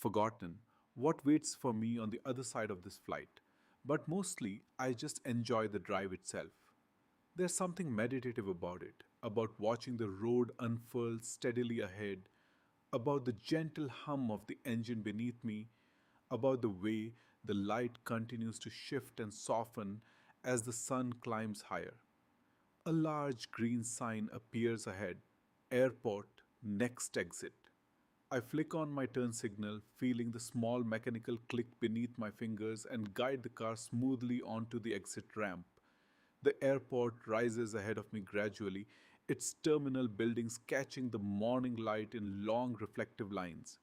forgotten what waits for me on the other side of this flight, but mostly I just enjoy the drive itself. There's something meditative about it, about watching the road unfurl steadily ahead, about the gentle hum of the engine beneath me, about the way the light continues to shift and soften as the sun climbs higher. A large green sign appears ahead: Airport, next exit. I flick on my turn signal, feeling the small mechanical click beneath my fingers, and guide the car smoothly onto the exit ramp. The airport rises ahead of me gradually, its terminal buildings catching the morning light in long reflective lines.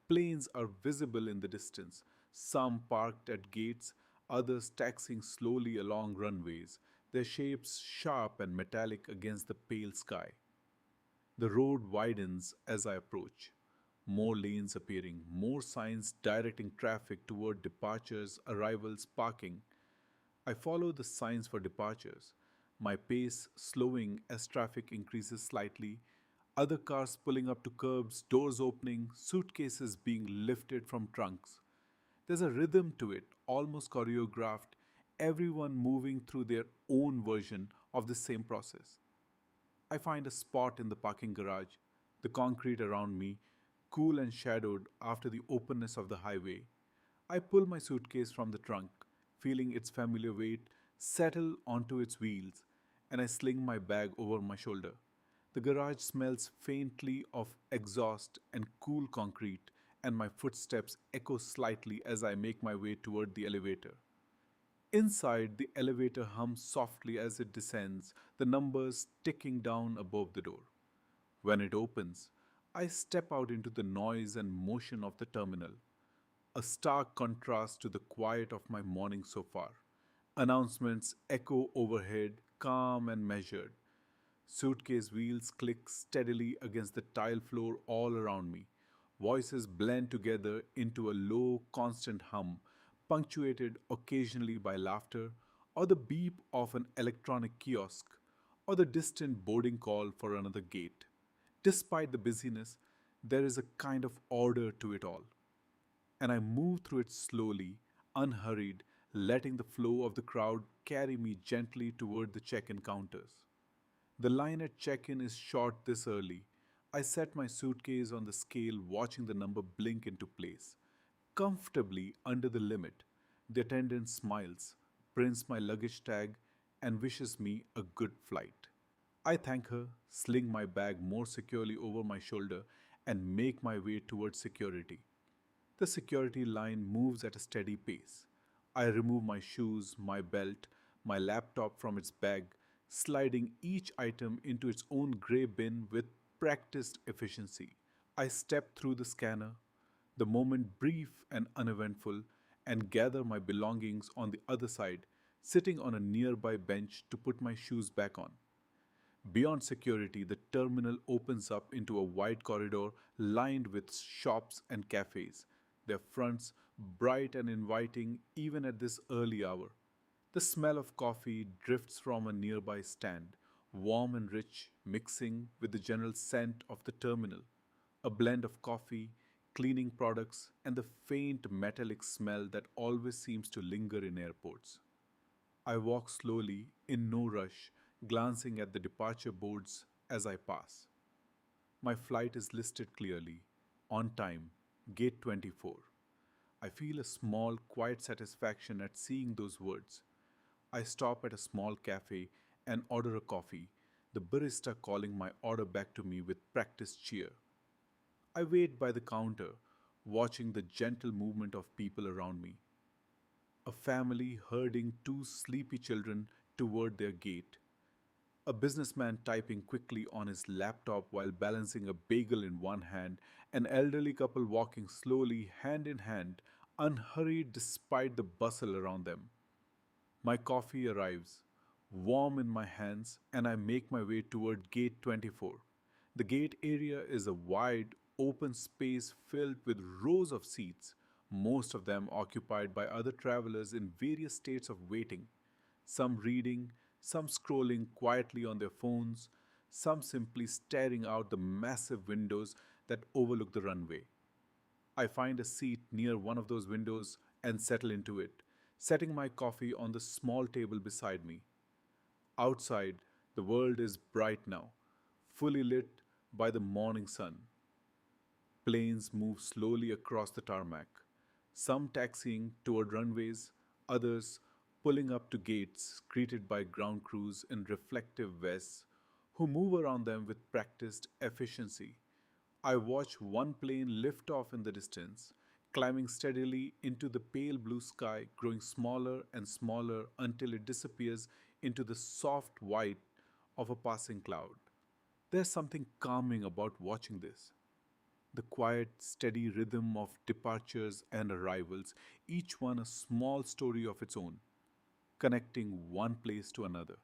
Planes are visible in the distance, some parked at gates, others taxiing slowly along runways, their shapes sharp and metallic against the pale sky. The road widens as I approach. More lanes appearing, more signs directing traffic toward departures, arrivals, parking. I follow the signs for departures, my pace slowing as traffic increases slightly, other cars pulling up to curbs, doors opening, suitcases being lifted from trunks. There's a rhythm to it, almost choreographed, everyone moving through their own version of the same process. I find a spot in the parking garage, the concrete around me, cool and shadowed after the openness of the highway. I pull my suitcase from the trunk, feeling its familiar weight settle onto its wheels, and I sling my bag over my shoulder. The garage smells faintly of exhaust and cool concrete, and my footsteps echo slightly as I make my way toward the elevator. Inside, the elevator hums softly as it descends, the numbers ticking down above the door. When it opens, I step out into the noise and motion of the terminal, a stark contrast to the quiet of my morning so far. Announcements echo overhead, calm and measured. Suitcase wheels click steadily against the tile floor all around me. Voices blend together into a low, constant hum, punctuated occasionally by laughter, or the beep of an electronic kiosk, or the distant boarding call for another gate. Despite the busyness, there is a kind of order to it all, and I move through it slowly, unhurried, letting the flow of the crowd carry me gently toward the check in counters. The line at check in is short this early. I set my suitcase on the scale, watching the number blink into place. Comfortably under the limit, the attendant smiles, prints my luggage tag, and wishes me a good flight. I thank her, sling my bag more securely over my shoulder, and make my way towards security. The security line moves at a steady pace. I remove my shoes, my belt, my laptop from its bag, sliding each item into its own gray bin with practiced efficiency. I step through the scanner, the moment brief and uneventful, and gather my belongings on the other side, sitting on a nearby bench to put my shoes back on. Beyond security, the terminal opens up into a wide corridor lined with shops and cafes, their fronts bright and inviting even at this early hour. The smell of coffee drifts from a nearby stand, warm and rich, mixing with the general scent of the terminal, a blend of coffee, cleaning products, and the faint metallic smell that always seems to linger in airports. I walk slowly, in no rush, glancing at the departure boards as I pass. My flight is listed clearly, on time, gate 24. I feel a small, quiet satisfaction at seeing those words. I stop at a small cafe and order a coffee, the barista calling my order back to me with practiced cheer. I wait by the counter, watching the gentle movement of people around me. A family herding two sleepy children toward their gate. A businessman typing quickly on his laptop while balancing a bagel in one hand, an elderly couple walking slowly, hand in hand, unhurried despite the bustle around them. My coffee arrives, warm in my hands, and I make my way toward gate 24. The gate area is a wide, open space filled with rows of seats, most of them occupied by other travelers in various states of waiting, some reading, some scrolling quietly on their phones, some simply staring out the massive windows that overlook the runway. I find a seat near one of those windows and settle into it, setting my coffee on the small table beside me. Outside, the world is bright now, fully lit by the morning sun. Planes move slowly across the tarmac, some taxiing toward runways, others pulling up to gates, greeted by ground crews in reflective vests who move around them with practiced efficiency. I watch one plane lift off in the distance, climbing steadily into the pale blue sky, growing smaller and smaller until it disappears into the soft white of a passing cloud. There's something calming about watching this. The quiet, steady rhythm of departures and arrivals, each one a small story of its own, connecting one place to another.